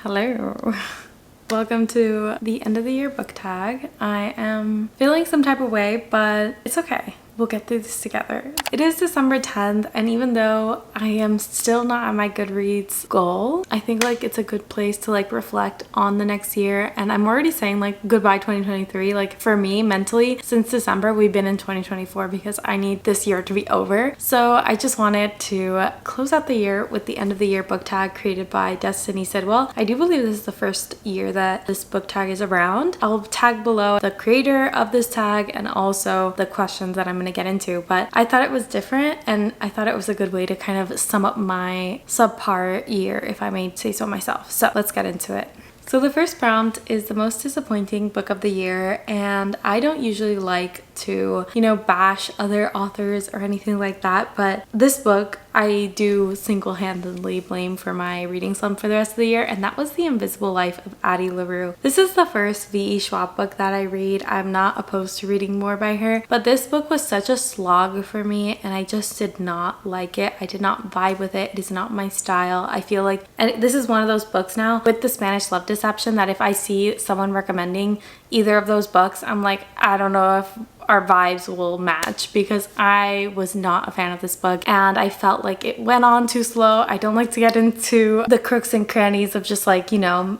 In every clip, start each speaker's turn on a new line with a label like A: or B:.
A: Hello. Welcome to the end of the year book tag. I am feeling some type of way, but it's okay. We'll get through this together. It is December 10th, and even though I am still not at my Goodreads goal, I think like it's a good place to like reflect on the next year. And I'm already saying like goodbye 2023. Like for me mentally, since December we've been in 2024 because I need this year to be over. So I just wanted to close out the year with the end of the year book tag created by Destiny Sidwell. I do believe this is the first year that this book tag is around. I'll tag below the creator of this tag and also the questions that I'm going to get into, but I thought it was different and I thought it was a good way to kind of sum up my subpar year, if I may say so myself. So let's get into it. So the first prompt is the most disappointing book of the year, and I don't usually like to, bash other authors or anything like that, but this book I do single-handedly blame for my reading slump for the rest of the year, and that was The Invisible Life of Addie LaRue. This is the first V.E. Schwab book that I read. I'm not opposed to reading more by her, but this book was such a slog for me, and I just did not like it. I did not vibe with it. It is not my style. I feel like, and this is one of those books now with the Spanish Love Deception that if I see someone recommending either of those books, I'm like, I don't know if our vibes will match, because I was not a fan of this book and I felt like it went on too slow. I don't like to get into the crooks and crannies of just like,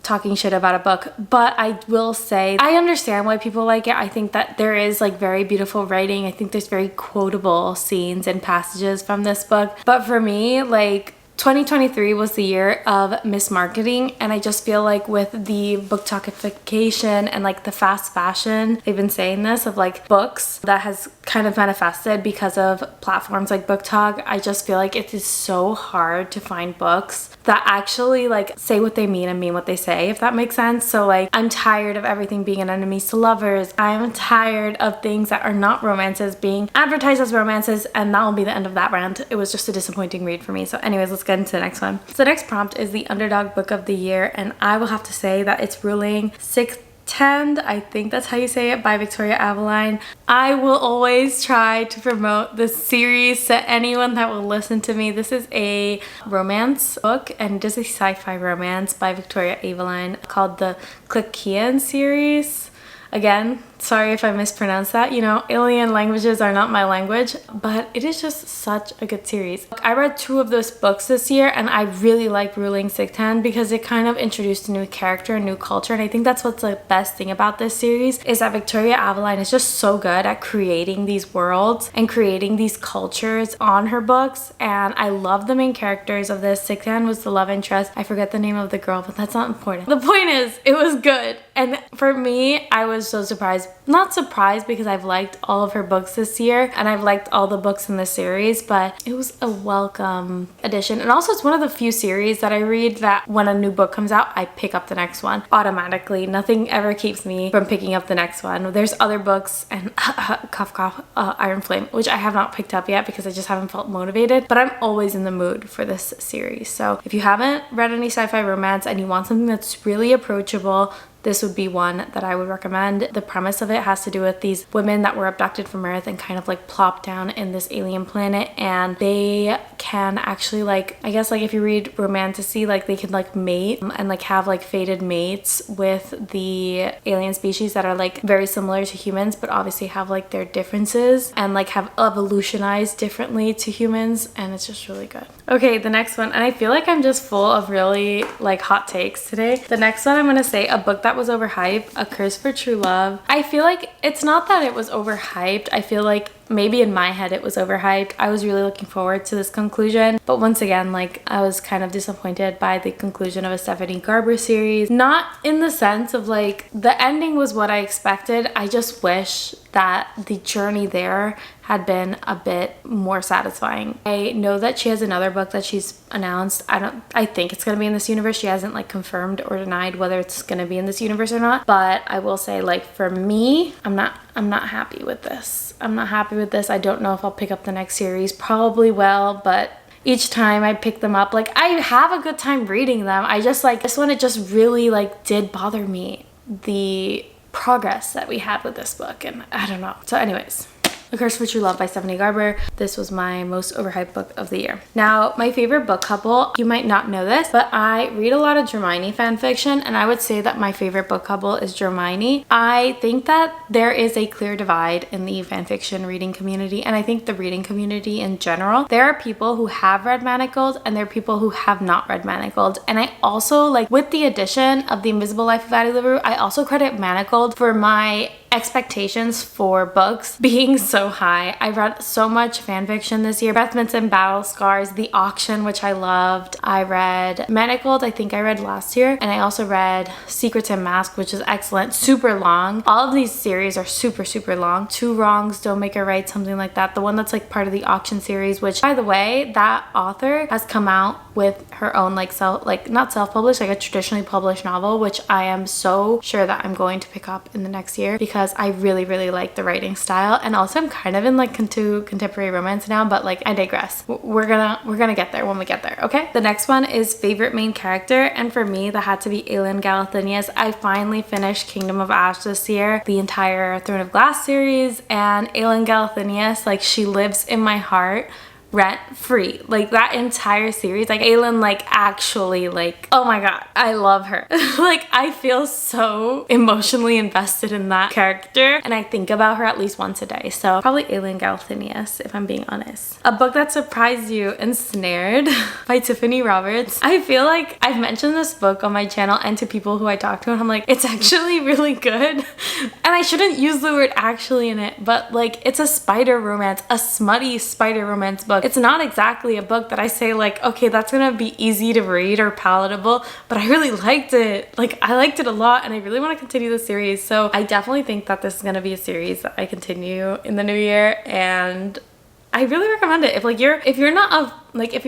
A: talking shit about a book, but I will say I understand why people like it. I think that there is like very beautiful writing. I think there's very quotable scenes and passages from this book, but for me, like, 2023 was the year of mismarketing, and I just feel like with the book talkification and like the fast fashion, they've been saying this, of like books that has kind of manifested because of platforms like Book Talk. I just feel like it is so hard to find books that actually like say what they mean and mean what they say, if that makes sense. So like, I'm tired of everything being an enemies to lovers. I'm tired of things that are not romances being advertised as romances, and that will be the end of that rant. It was just a disappointing read for me. So anyways, let's get into the next one. So the next prompt is the Underdog Book of the Year, and I will have to say that it's ruling 6th Tend, I think that's how you say it, by Victoria Aveline. I will always try to promote this series to anyone that will listen to me. This is a romance book, and it is a sci-fi romance by Victoria Aveline called the Clickkean series. Again, sorry if I mispronounced that. Alien languages are not my language, but it is just such a good series. I read 2 of those books this year, and I really like Ruling 610 because it kind of introduced a new character, a new culture, and I think that's what's the best thing about this series, is that Victoria Aveline is just so good at creating these worlds and creating these cultures on her books, and I love the main characters of this. 610 was the love interest. I forget the name of the girl, but that's not important. The point is, it was good, and for me, I was so surprised. Not surprised because I've liked all of her books this year and I've liked all the books in the series, but it was a welcome addition. And also, it's one of the few series that I read that when a new book comes out, I pick up the next one automatically. Nothing ever keeps me from picking up the next one. There's other books, and cough cough, Iron Flame, which I have not picked up yet because I just haven't felt motivated, but I'm always in the mood for this series. So if you haven't read any sci-fi romance and you want something that's really approachable, this would be one that I would recommend. The premise of it has to do with these women that were abducted from Earth and kind of like plopped down in this alien planet, and they can actually like, I guess like if you read romantasy, like they can like mate and like have like fated mates with the alien species that are like very similar to humans, but obviously have like their differences and like have evolutionized differently to humans, and it's just really good. Okay, the next one, and I feel like I'm just full of really like hot takes today. The next one I'm gonna say, a book that was overhyped, A Curse for True Love. I feel like it's not that it was overhyped. I feel like maybe in my head it was overhyped. I was really looking forward to this conclusion, but once again, like, I was kind of disappointed by the conclusion of a Stephanie Garber series. Not in the sense of like the ending was what I expected. I just wish that the journey there had been a bit more satisfying. I know that she has another book that she's announced. I think it's gonna be in this universe. She hasn't like confirmed or denied whether it's gonna be in this universe or not, but I will say, like, for me, I'm not happy with this. I'm not happy with this. I don't know if I'll pick up the next series. Probably will, but each time I pick them up, like, I have a good time reading them. I just like this one, it just really like did bother me, the progress that we had with this book, and I don't know. So anyways, A Curse for True Love by Stephanie Garber. This was my most overhyped book of the year. Now, my favorite book couple, you might not know this, but I read a lot of Hermione fan fiction, and I would say that my favorite book couple is Hermione. I think that there is a clear divide in the fan fiction reading community, and I think the reading community in general. There are people who have read Manacled, and there are people who have not read Manacled. And I also, like, with the addition of The Invisible Life of Addie LaRue, I also credit Manacled for my expectations for books being so high. I read so much fan fiction this year. Beth Minson, Battle Scars, The Auction, which I loved. I read Manacled, I think I read last year, and I also read Secrets and Masks, which is excellent, super long. All of these series are super long. Two Wrongs Don't Make a Right, something like that. The one that's like part of the Auction series, which, by the way, that author has come out with her own like not self-published, like a traditionally published novel, which I am so sure that I'm going to pick up in the next year because I really like the writing style. And also I'm kind of in like into contemporary romance now, but like I digress. We're gonna get there when we get there, okay? The next one is favorite main character, and for me that had to be Aelin Galathynius. I finally finished Kingdom of Ash this year, the entire Throne of Glass series, and Aelin Galathynius, like, she lives in my heart rent free. Like, that entire series, like, Aelin, like, actually, like, oh my god, I love her. Like, I feel so emotionally invested in that character, and I think about her at least once a day. So probably Aelin Galathynius, if I'm being honest. A book that surprised you, Ensnared by Tiffany Roberts. I feel like I've mentioned this book on my channel and to people who I talk to, and I'm like, it's actually really good. And I shouldn't use the word actually in it, but like, it's a spider romance, a smutty spider romance book. It's not exactly a book that I say like, okay, that's gonna be easy to read or palatable, but I really liked it. Like, I liked it a lot, and I really want to continue the series. So I definitely think that this is gonna be a series that I continue in the new year, and I really recommend it. If you're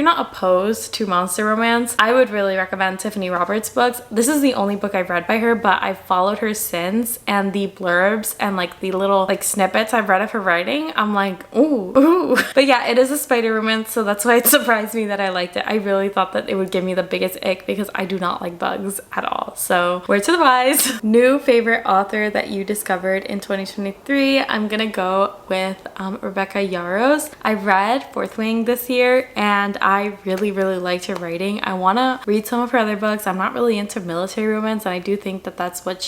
A: not opposed to monster romance, I would really recommend Tiffany Roberts books. This is the only book I've read by her, but I've followed her since, and the blurbs and like the little like snippets I've read of her writing, I'm like, ooh. But yeah, it is a spider romance, so that's why it surprised me that I liked it. I really thought that it would give me the biggest ick because I do not like bugs at all. So word to the wise. New favorite author that you discovered in 2023. I'm gonna go with Rebecca Yarros. I read Fourth Wing this year, and I really liked her writing. I want to read some of her other books. I'm not really into military romance, and I do think that that's what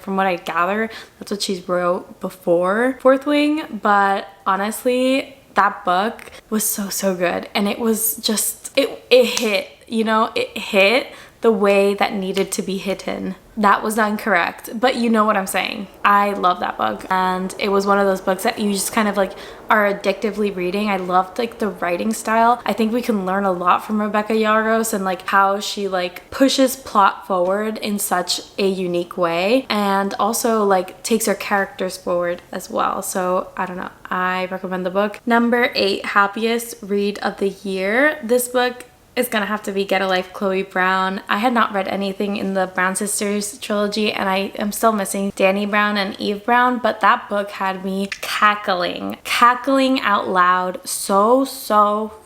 A: from what I gather, that's what she's wrote before Fourth Wing. But honestly, that book was so good, and it was just, it hit, you know, it hit the way that needed to be hidden. That was not incorrect, but you know what I'm saying. I love that book, and it was one of those books that you just kind of like are addictively reading. I loved like the writing style. I think we can learn a lot from Rebecca Yarros and like how she like pushes plot forward in such a unique way, and also like takes her characters forward as well. So I don't know, I recommend the book. Number 8, Happiest Read of the Year. This book is gonna have to be Get a Life, Chloe Brown. I had not read anything in the Brown Sisters trilogy, and I am still missing Dani Brown and Eve Brown, but that book had me cackling out loud. So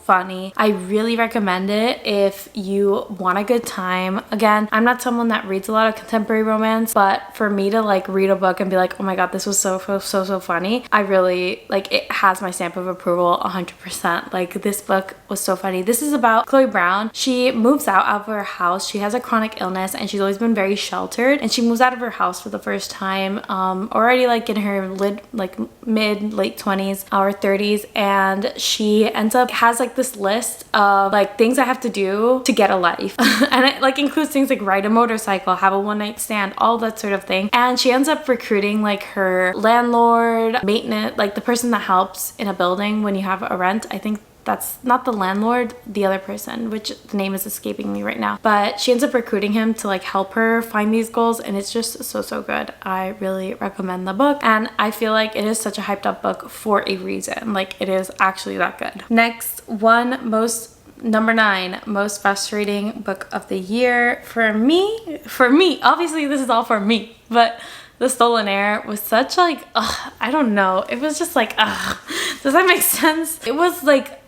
A: funny. I really recommend it if you want a good time. Again, I'm not someone that reads a lot of contemporary romance, but for me to like read a book and be like, oh my god, this was so funny, I really like, it has my stamp of approval 100%. Like, this book was so funny. This is about Chloe Brown. She moves out of her house. She has a chronic illness, and she's always been very sheltered, and she moves out of her house for the first time already like in her mid-late 20s or 30s, and she ends up has like this list of like things I have to do to get a life. And it like includes things like ride a motorcycle, have a one-night stand, all that sort of thing. And she ends up recruiting like her landlord, maintenance, like the person that helps in a building when you have a rent. I think that's not the landlord, the other person, which the name is escaping me right now. But she ends up recruiting him to like help her find these goals, and it's just so good. I really recommend the book, and I feel like it is such a hyped up book for a reason. Like, it is actually that good. Next one, number 9, most frustrating book of the year for me, obviously this is all for me, but The Stolen Heir was such like, I don't know, it was just like, does that make sense? It was like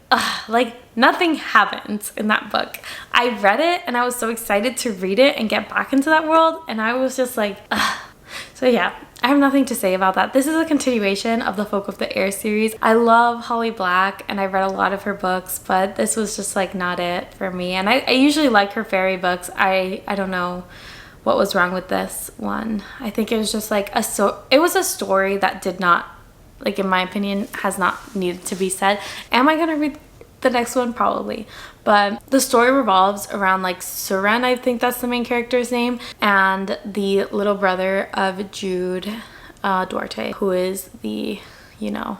A: nothing happened in that book. I read it and I was so excited to read it and get back into that world, and I was just like, So yeah, I have nothing to say about that. This is a continuation of the Folk of the Air series. I love Holly Black and I read a lot of her books, but this was just like not it for me. And I usually like her fairy books. I don't know what was wrong with this one. I think it was just like it was a story that did not, like in my opinion, has not needed to be said. Am I gonna read the next one? Probably. But the story revolves around like Suren, I think that's the main character's name, and the little brother of Jude Duarte, who is the, you know,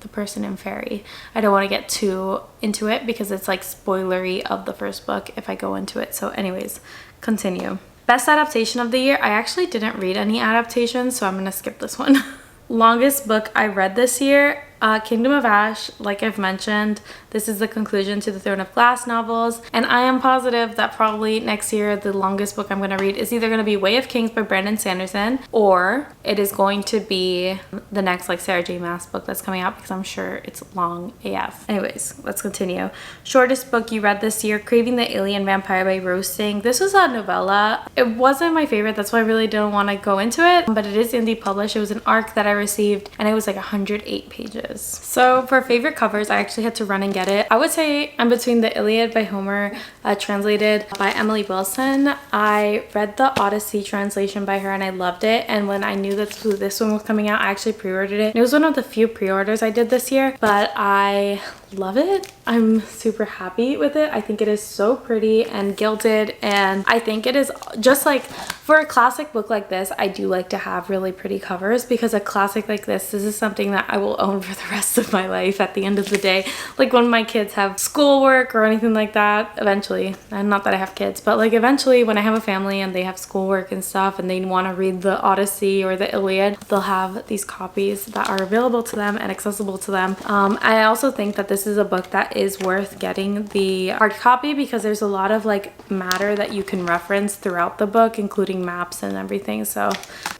A: the person in fairy. I don't want to get too into it because it's like spoilery of the first book if I go into it. So anyways, continue. Best adaptation of the year. I actually didn't read any adaptations, so I'm gonna skip this one. Longest book I read this year, Kingdom of Ash. Like I've mentioned, this is the conclusion to the Throne of Glass novels, and I am positive that probably next year the longest book I'm going to read is either going to be Way of Kings by Brandon Sanderson, or it is going to be the next like Sarah J Maas book that's coming out, because I'm sure it's long AF. Anyways, let's continue. Shortest book you read this year, Craving the Alien Vampire by Rose Singh. This was a novella. It wasn't my favorite, that's why I really don't want to go into it, but it is indie published. It was an ARC that I received and it was like 108 pages. So for favorite covers, I actually had to run and get it. I would say I'm between the Iliad by Homer, translated by Emily Wilson. I read the Odyssey translation by her and I loved it, and when I knew that this one was coming out, I actually pre-ordered it. It was one of the few pre-orders I did this year, but I love it. I'm super happy with it. I think it is so pretty and gilded, and I think it is just like, for a classic book like this, I do like to have really pretty covers, because a classic like this is something that I will own for the rest of my life at the end of the day. Like when my kids have schoolwork or anything like that, eventually, and not that I have kids, but like eventually when I have a family and they have schoolwork and stuff and they want to read the Odyssey or the Iliad, they'll have these copies that are available to them and accessible to them. I also think that this is a book that is worth getting the hard copy, because there's a lot of like matter that you can reference throughout the book, including maps and everything. So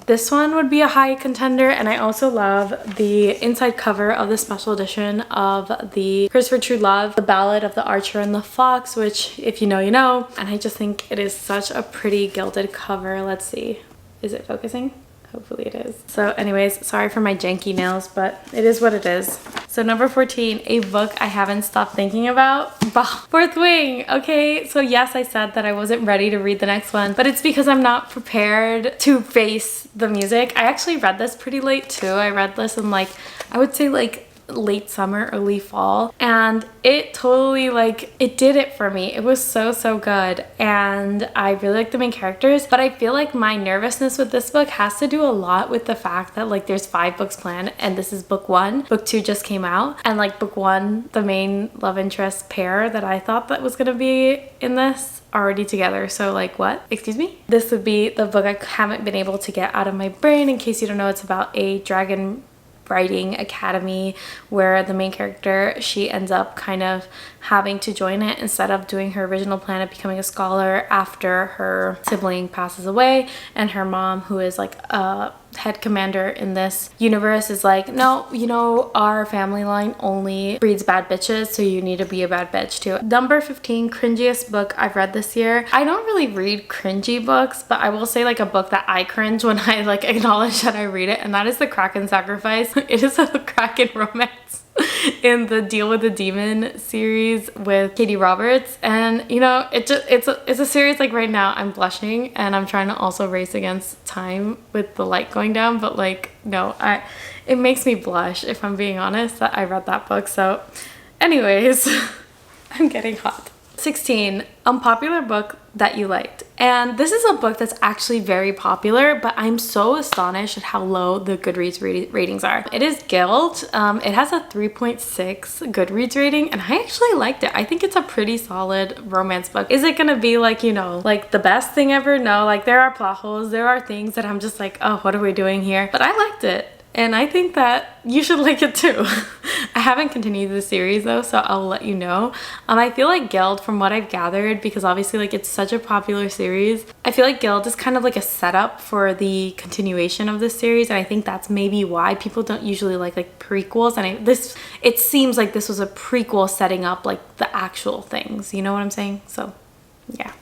A: this one would be a high contender. And I also love the inside cover of the special edition of the Christopher True Love, The Ballad of the Archer and the Fox, which if you know, you know. And I just think it is such a pretty gilded cover. Let's see, is it focusing? Hopefully it is. So anyways, sorry for my janky nails, but it is what it is. So number 14, a book I haven't stopped thinking about. Fourth Wing. Okay, so yes, I said that I wasn't ready to read the next one, but it's because I'm not prepared to face the music. I actually read this pretty late too. I read this in like, I would say like late summer, early fall, and it totally like, it did it for me. It was so good, and I really like the main characters, but I feel like my nervousness with this book has to do a lot with the fact that like there's 5 books planned and this is book 1. Book 2 just came out, and like book 1, the main love interest pair that I thought that was gonna be in this already together. So like, what? Excuse me? This would be the book I haven't been able to get out of my brain. In case you don't know, it's about a dragon writing academy where the main character, she ends up kind of having to join it instead of doing her original plan of becoming a scholar after her sibling passes away, and her mom, who is like a head commander in this universe, is like, no, you know, our family line only breeds bad bitches, so you need to be a bad bitch too. Number 15, cringiest book I've read this year. I don't really read cringy books, but I will say like a book that I cringe when I like acknowledge that I read it, and that is The Kraken Sacrifice. It is a Kraken romance in the Deal with the Demon series with Katie Roberts, and you know, it's a series like right now I'm blushing and I'm trying to also race against time with the light going down, but like no, it makes me blush if I'm being honest that I read that book. So anyways, I'm getting hot. 16, unpopular book that you liked. And this is a book that's actually very popular, but I'm so astonished at how low the Goodreads ratings are. It is Guild. It has a 3.6 Goodreads rating, and I actually liked it. I think it's a pretty solid romance book. Is it gonna be like, you know, like the best thing ever? No, like there are plot holes, there are things that I'm just like, oh, what are we doing here? But I liked it, and I think that you should like it too. I haven't continued the series though, so I'll let you know. I feel like Guild, from what I've gathered, because obviously like it's such a popular series, I feel like Guild is kind of like a setup for the continuation of this series, and I think that's maybe why people don't usually like prequels, and it seems like this was a prequel setting up like the actual things, you know what I'm saying? So yeah.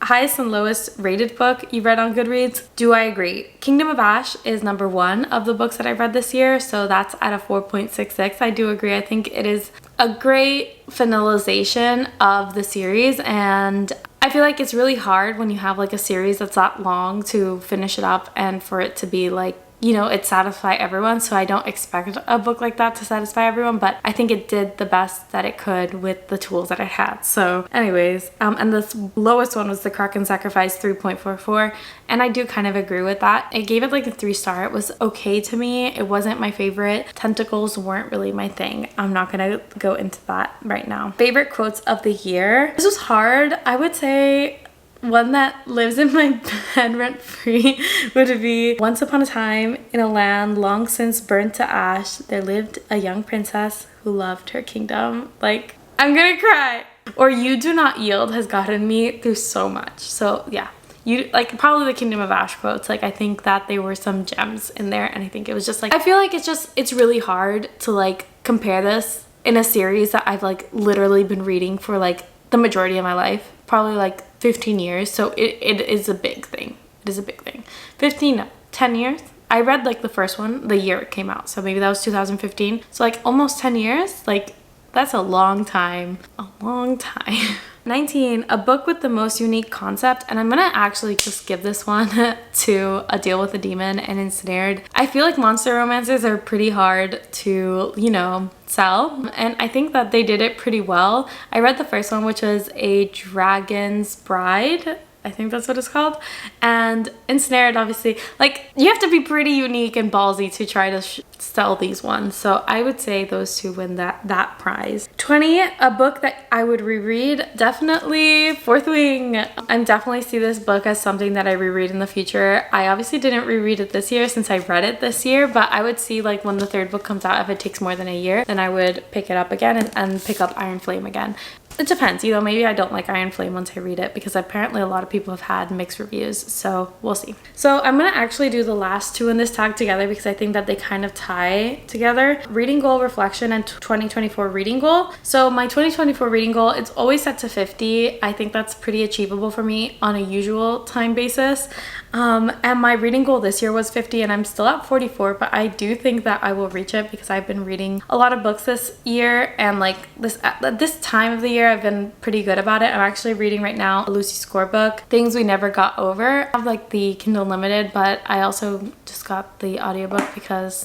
A: highest and lowest rated book you read on Goodreads? Do I agree? Kingdom of Ash is number 1 of the books that I've read this year, so that's at a 4.66. I do agree. I think it is a great finalization of the series, and I feel like it's really hard when you have like a series that's that long to finish it up and for it to be like, you know, it satisfy everyone. So I don't expect a book like that to satisfy everyone, but I think it did the best that it could with the tools that it had. So anyways, and the lowest one was The Kraken Sacrifice, 3.44, and I do kind of agree with that. I gave it like a 3-star. It was okay to me. It wasn't my favorite. Tentacles weren't really my thing. I'm not gonna go into that right now. Favorite quotes of the year. This was hard. I would say one that lives in my head rent-free would be once upon a time in a land long since burnt to ash, there lived a young princess who loved her kingdom. Like, I'm gonna cry. Or You Do Not Yield has gotten me through so much. So yeah, you like probably the Kingdom of Ash quotes. Like, I think that they were some gems in there, and I think it was just like, I feel like it's really hard to like compare this in a series that I've like literally been reading for like the majority of my life, probably like 15 years. So it is a big thing. It is a big thing. 15, no, 10 years. I read like the first one the year it came out, so maybe that was 2015. So like almost 10 years. Like, that's a long time. A long time. 19, a book with the most unique concept, and I'm gonna actually just give this one to A Deal with a Demon and Ensnared. I feel like monster romances are pretty hard to, you know, sell, and I think that they did it pretty well. I read the first one, which was A Dragon's Bride, I think that's what it's called, and Ensnared, obviously, like, you have to be pretty unique and ballsy to try to sell these ones, so I would say those two win that prize. 20, a book that I would reread, definitely Fourth Wing. I definitely see this book as something that I reread in the future. I obviously didn't reread it this year since I read it this year, but I would see like when the 3rd book comes out, if it takes more than a year, then I would pick it up again and pick up Iron Flame again. It depends, you know, maybe I don't like Iron Flame once I read it, because apparently a lot of people have had mixed reviews, so we'll see. So I'm gonna actually do the last 2 in this tag together because I think that they kind of tie together. Reading goal reflection and 2024 reading goal. So my 2024 reading goal, it's always set to 50. I think that's pretty achievable for me on a usual time basis. And my reading goal this year was 50, and I'm still at 44, but I do think that I will reach it because I've been reading a lot of books this year, and like this time of the year I've been pretty good about it. I'm actually reading right now a Lucy Score book, Things We Never Got Over. I have like the Kindle Unlimited, but I also just got the audiobook because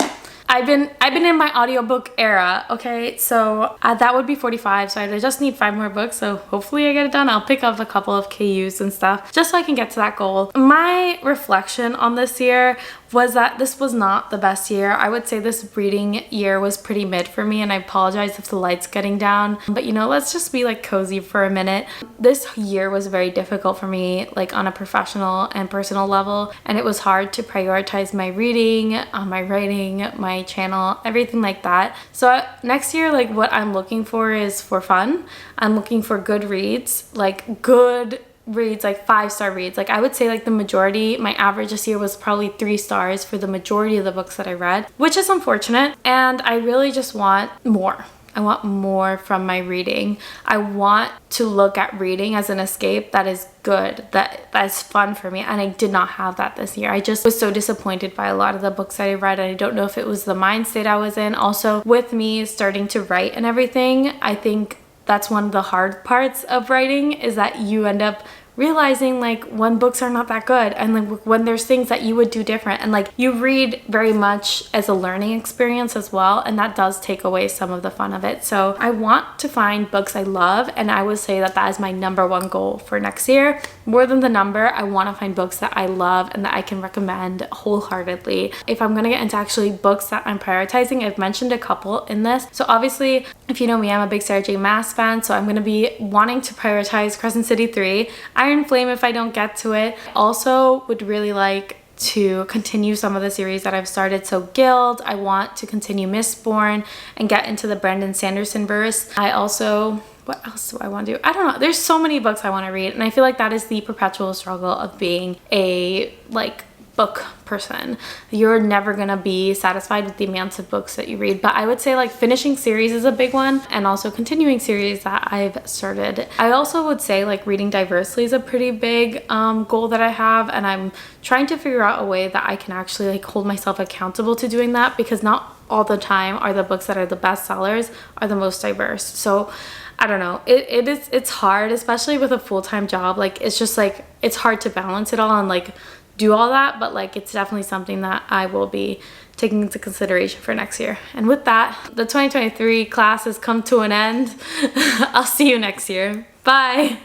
A: I've been in my audiobook era, okay? So that would be 45, so I just need 5 more books, so hopefully I get it done. I'll pick up a couple of KUs and stuff just so I can get to that goal. My reflection on this year was that this was not the best year. I would say this reading year was pretty mid for me, and I apologize if the light's getting down, but you know, let's just be like cozy for a minute. This year was very difficult for me, like on a professional and personal level, and it was hard to prioritize my reading, my writing, my channel, everything like that. So next year, like what I'm looking for is for fun. I'm looking for good reads, like good reads, like 5-star reads. Like I would say like the majority, my average this year was probably 3 stars for the majority of the books that I read, which is unfortunate, and I really just want more. I want more from my reading. I want to look at reading as an escape that is good, that's fun for me, and I did not have that this year. I just was so disappointed by a lot of the books that I read, and I don't know if it was the mind state I was in. Also, with me starting to write and everything, I think that's one of the hard parts of writing, is that you end up realizing like when books are not that good, and like when there's things that you would do different, and like you read very much as a learning experience as well, and that does take away some of the fun of it. So I want to find books I love, and I would say that that is my #1 goal for next year. More than the number, I want to find books that I love and that I can recommend wholeheartedly. If I'm gonna get into actually books that I'm prioritizing, I've mentioned a couple in this. So obviously, if you know me, I'm a big Sarah J Maas fan, so I'm gonna be wanting to prioritize Crescent City 3, Iron Flame if I don't get to it. Also would really like to continue some of the series that I've started. So Guild, I want to continue Mistborn and get into the Brandon Sanderson verse. I also, what else do I want to do? I don't know. There's so many books I want to read, and I feel like that is the perpetual struggle of being a like book person. You're never gonna be satisfied with the amounts of books that you read, but I would say like finishing series is a big one, and also continuing series that I've started. I also would say like reading diversely is a pretty big goal that I have, and I'm trying to figure out a way that I can actually like hold myself accountable to doing that, because not all the time are the books that are the best sellers are the most diverse. So I don't know, it's hard, especially with a full-time job. Like it's just like it's hard to balance it all and like do all that, but like it's definitely something that I will be taking into consideration for next year. And with that, the 2023 class has come to an end. I'll see you next year. Bye.